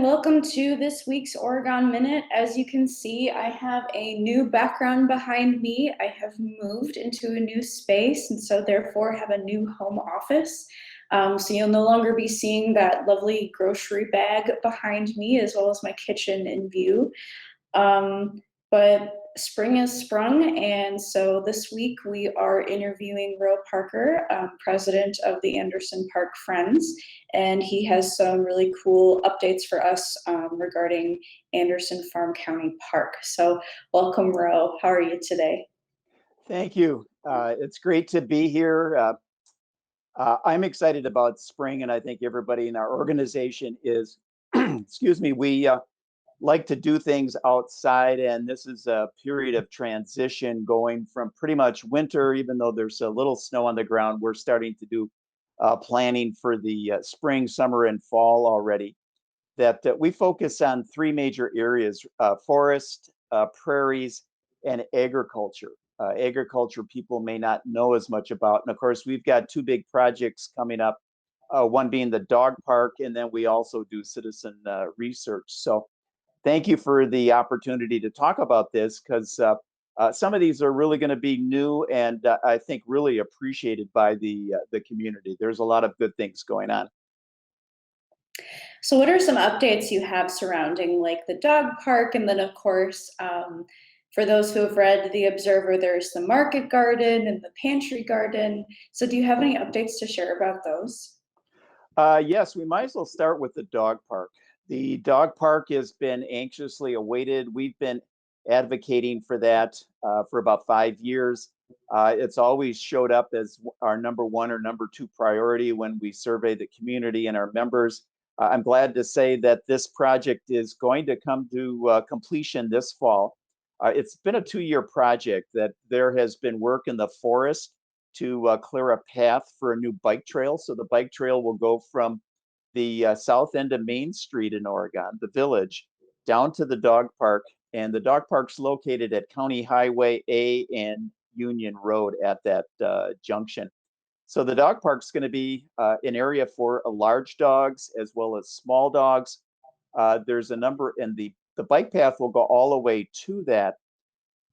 welcome to this week's Oregon Minute. As you can see, I have a new background behind me. I have moved into a new space and so therefore have a new home office. So you'll no longer be seeing that lovely grocery bag behind me as well as my kitchen in view. But spring has sprung, and so this week we are interviewing Ro Parker, president of the Anderson Park Friends, and he has some really cool updates for us regarding Anderson Farm County Park. So welcome, Ro. How are you today? Thank you. It's great to be here. I'm excited about spring, and I think everybody in our organization is. Excuse me. We like to do things outside, and this is a period of transition going from pretty much winter, even though there's a little snow on the ground. We're starting to do planning for the spring, summer, and fall already. That we focus on three major areas: forest, prairies, and agriculture. Agriculture people may not know as much about. And of course, we've got two big projects coming up, one being the dog park, and then we also do citizen research. So thank you for the opportunity to talk about this because some of these are really going to be new and I think really appreciated by the community. There's a lot of good things going on. So what are some updates you have surrounding like the dog park, and then of course, for those who have read The Observer, there's the market garden and the pantry garden. So do you have any updates to share about those? Yes, we might as well start with the dog park. The dog park has been anxiously awaited. We've been advocating for that for about 5 years. It's always showed up as our number one or number two priority when we survey the community and our members. I'm glad to say that this project is going to come to completion this fall. It's been a 2-year project that there has been work in the forest to clear a path for a new bike trail. So the bike trail will go from the south end of Main Street in Oregon, the village, down to the dog park. And the dog park's located at County Highway A and Union Road at that junction. So the dog park's going to be an area for large dogs as well as small dogs. There's a number, and the bike path will go all the way to that.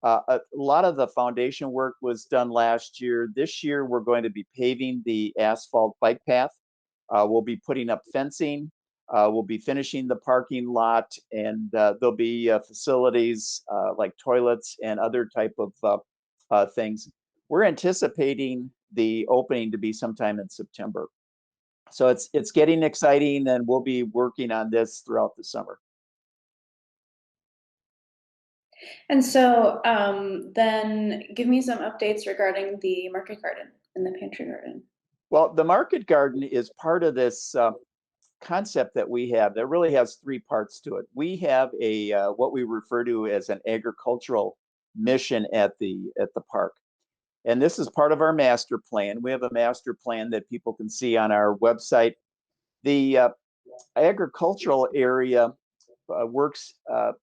A lot of the foundation work was done last year. This year, we're going to be paving the asphalt bike path. We'll be putting up fencing. We'll be finishing the parking lot, and there'll be facilities like toilets and other type of things. We're anticipating the opening to be sometime in September. So it's getting exciting, and we'll be working on this throughout the summer. And so then give me some updates regarding the market garden and the pantry garden. Well, the market garden is part of this concept that we have that really has three parts to it. We have a what we refer to as an agricultural mission at the park, and this is part of our master plan. We have a master plan that people can see on our website. The agricultural area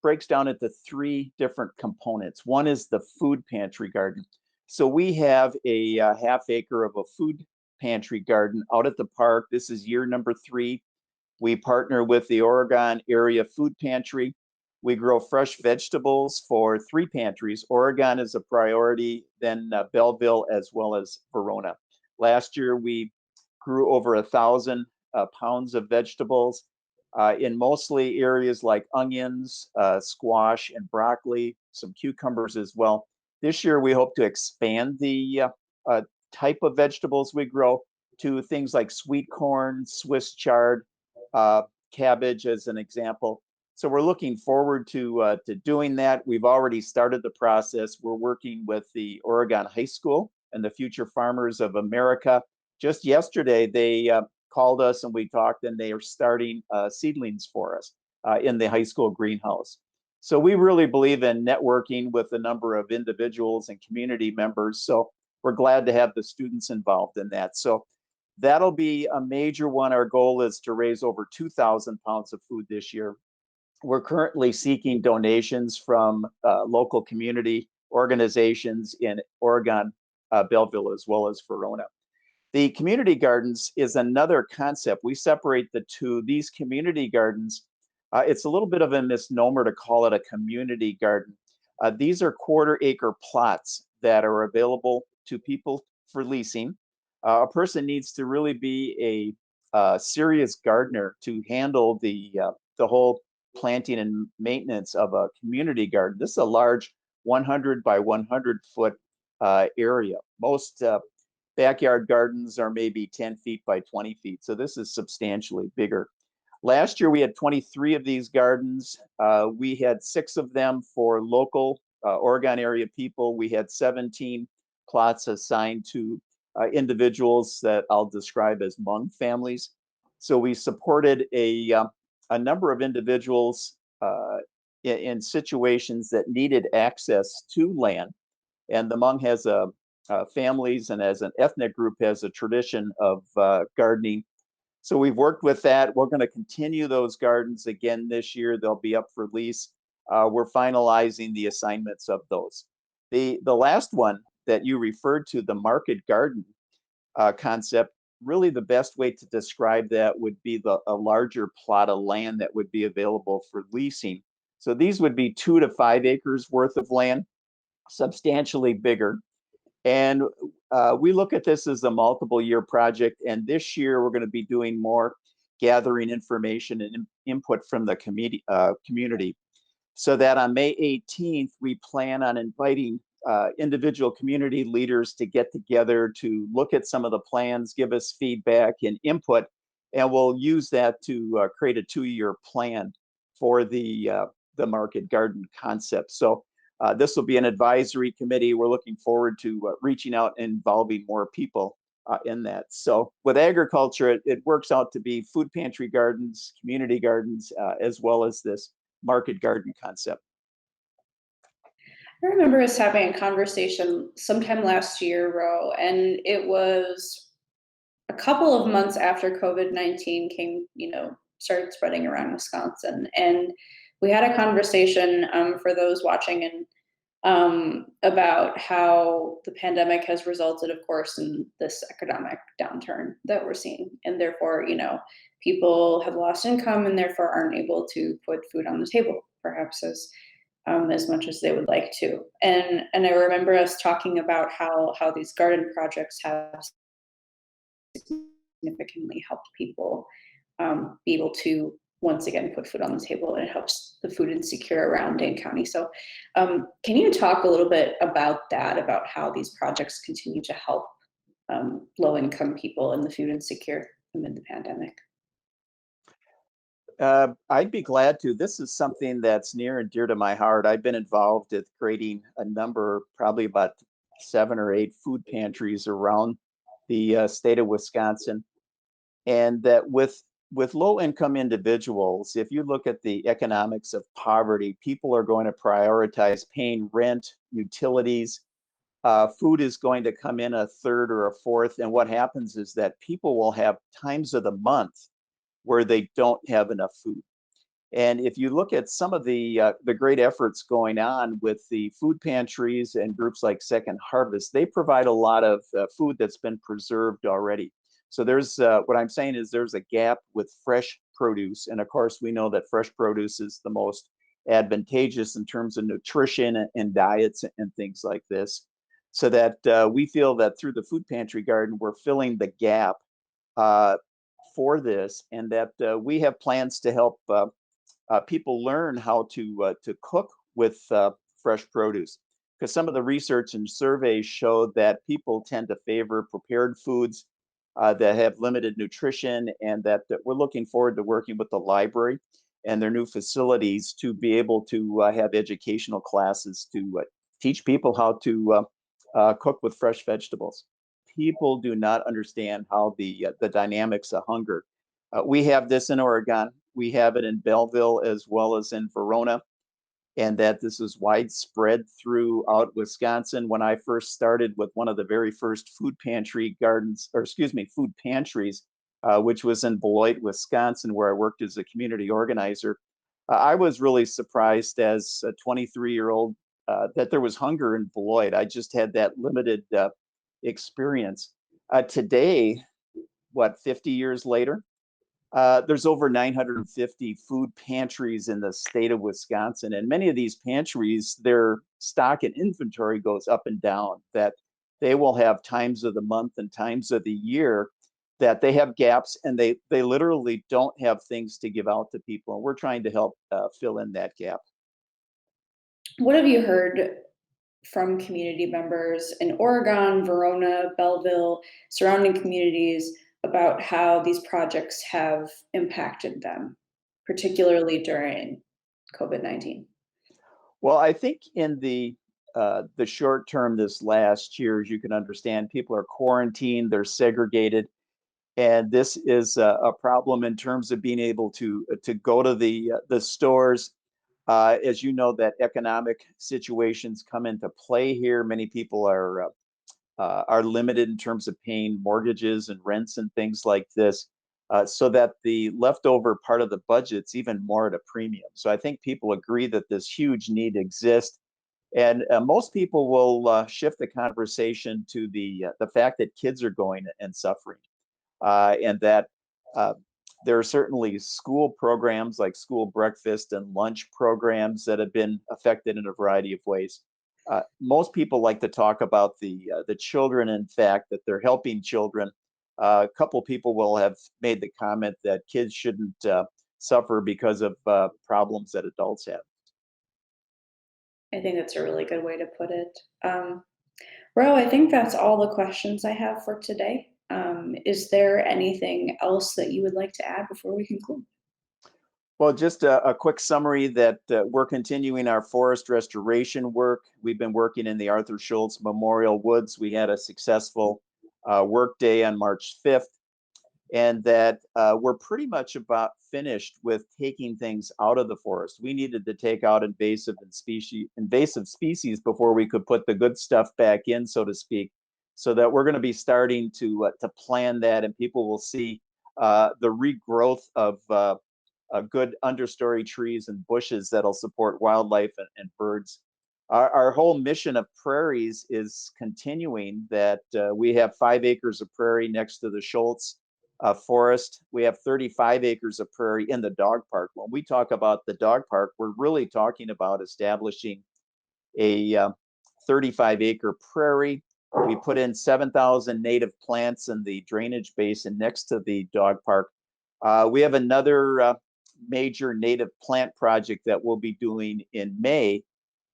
breaks down into three different components. One is the food pantry garden. So we have a half acre of a food pantry garden out at the park. This is year number 3. We partner with the Oregon Area Food Pantry. We grow fresh vegetables for 3 pantries. Oregon is a priority, then Belleville as well as Verona. Last year, we grew over 1,000 pounds of vegetables in mostly areas like onions, squash, and broccoli, some cucumbers as well. This year, we hope to expand the type of vegetables we grow to things like sweet corn, Swiss chard, cabbage as an example. So we're looking forward to doing that. We've already started the process. We're working with the Oregon High School and the Future Farmers of America. Just yesterday, they called us and we talked, and they are starting seedlings for us in the high school greenhouse. So we really believe in networking with a number of individuals and community members. So we're glad to have the students involved in that. So that'll be a major one. Our goal is to raise over 2,000 pounds of food this year. We're currently seeking donations from local community organizations in Oregon, Belleville, as well as Verona. The community gardens is another concept. We separate the two. These community gardens It's a little bit of a misnomer to call it a community garden. These are quarter-acre plots that are available to people for leasing. A person needs to really be a serious gardener to handle the whole planting and maintenance of a community garden. This is a large 100 by 100 foot area. Most backyard gardens are maybe 10 feet by 20 feet, so this is substantially bigger. Last year, we had 23 of these gardens. We had 6 of them for local Oregon area people. We had 17 plots assigned to individuals that I'll describe as Hmong families. So we supported a number of individuals in situations that needed access to land. And the Hmong has families, and as an ethnic group has a tradition of gardening. So we've worked with that. We're going to continue those gardens again this year. They'll be up for lease. We're finalizing the assignments of those. The last one that you referred to, the market garden concept, really the best way to describe that would be a larger plot of land that would be available for leasing. So these would be 2 to 5 acres worth of land, substantially bigger. And we look at this as a multiple year project. And this year we're going to be doing more gathering information and input from the community. So that on May 18th, we plan on inviting individual community leaders to get together to look at some of the plans, give us feedback and input, and we'll use that to create a 2-year plan for the market garden concept. So this will be an advisory committee. We're looking forward to reaching out and involving more people in that. So with agriculture, it works out to be food pantry gardens, community gardens, as well as this market garden concept. I remember us having a conversation sometime last year, Ro, and it was a couple of months after COVID-19 came, started spreading around Wisconsin. And we had a conversation for those watching and about how the pandemic has resulted, of course, in this economic downturn that we're seeing. And therefore, people have lost income and therefore aren't able to put food on the table, perhaps as much as they would like to. And I remember us talking about how these garden projects have significantly helped people be able to once again put food on the table, and it helps the food insecure around Dane County. So can you talk a little bit about that, about how these projects continue to help low-income people and the food insecure amid the pandemic? I'd be glad to. This is something that's near and dear to my heart. I've been involved with creating a number, probably about 7 or 8 food pantries around the state of Wisconsin. And that with low-income individuals, if you look at the economics of poverty, people are going to prioritize paying rent, utilities. Food is going to come in a third or a fourth. And what happens is that people will have times of the month where they don't have enough food. And if you look at some of the great efforts going on with the food pantries and groups like Second Harvest, they provide a lot of food that's been preserved already. So there's what I'm saying is there's a gap with fresh produce. And of course, we know that fresh produce is the most advantageous in terms of nutrition and diets and things like this. So that we feel that through the food pantry garden, we're filling the gap for this, and that we have plans to help people learn how to cook with fresh produce. Because some of the research and surveys show that people tend to favor prepared foods that have limited nutrition, and that we're looking forward to working with the library and their new facilities to be able to have educational classes to teach people how to cook with fresh vegetables. People do not understand how the dynamics of hunger. We have this in Oregon. We have it in Belleville as well as in Verona, and that this is widespread throughout Wisconsin. When I first started with one of the very first food pantries, which was in Beloit, Wisconsin, where I worked as a community organizer, I was really surprised as a 23-year-old that there was hunger in Beloit. I just had that limited experience. Today, 50 years later, There's over 950 food pantries in the state of Wisconsin, and many of these pantries, their stock and inventory goes up and down. That they will have times of the month and times of the year that they have gaps, and they literally don't have things to give out to people. And we're trying to help fill in that gap. What have you heard from community members in Oregon, Verona, Belleville, surrounding communities about how these projects have impacted them, particularly during COVID-19? Well, I think in the short term, this last year, as you can understand, people are quarantined, they're segregated, and this is a problem in terms of being able to go to the stores. As you know, that economic situations come into play here. Many people are limited in terms of paying mortgages and rents and things like this, so that the leftover part of the budget's even more at a premium. So I think people agree that this huge need exists, and most people will shift the conversation to the fact that kids are going and suffering, and that uh, there are certainly school programs like school breakfast and lunch programs that have been affected in a variety of ways. Most people like to talk about the children, in fact, that they're helping children. A couple people will have made the comment that kids shouldn't suffer because of problems that adults have. I think that's a really good way to put it. Ro, I think that's all the questions I have for today. Is there anything else that you would like to add before we conclude? Well, just a quick summary that we're continuing our forest restoration work. We've been working in the Arthur Schultz Memorial Woods. We had a successful work day on March 5th, and that we're pretty much about finished with taking things out of the forest. We needed to take out invasive species before we could put the good stuff back in, so to speak. So that we're going to be starting to plan that, and people will see the regrowth of good understory trees and bushes that'll support wildlife and birds. Our whole mission of prairies is continuing. That we have 5 acres of prairie next to the Schultz forest. We have 35 acres of prairie in the dog park. When we talk about the dog park, we're really talking about establishing a 35-acre prairie. We put in 7,000 native plants in the drainage basin next to the dog park. We have another major native plant project that we'll be doing in May.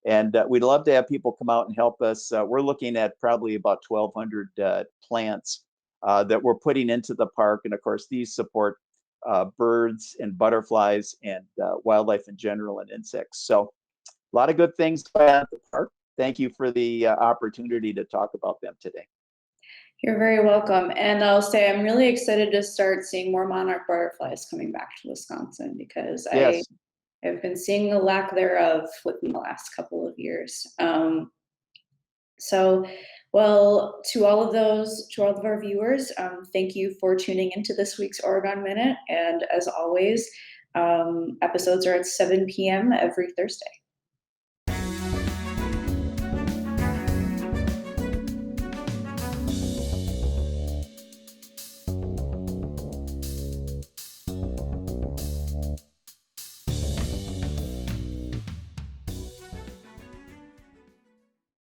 And we'd love to have people come out and help us. We're looking at probably about 1,200 plants that we're putting into the park. And of course, these support birds and butterflies and wildlife in general and insects. So a lot of good things going on at the park. Thank you for the opportunity to talk about them today. You're very welcome. And I'll say I'm really excited to start seeing more monarch butterflies coming back to Wisconsin because I Yes. have been seeing the lack thereof within the last couple of years. So, well, to all of our viewers, thank you for tuning into this week's Oregon Minute. And as always, episodes are at 7 p.m. every Thursday.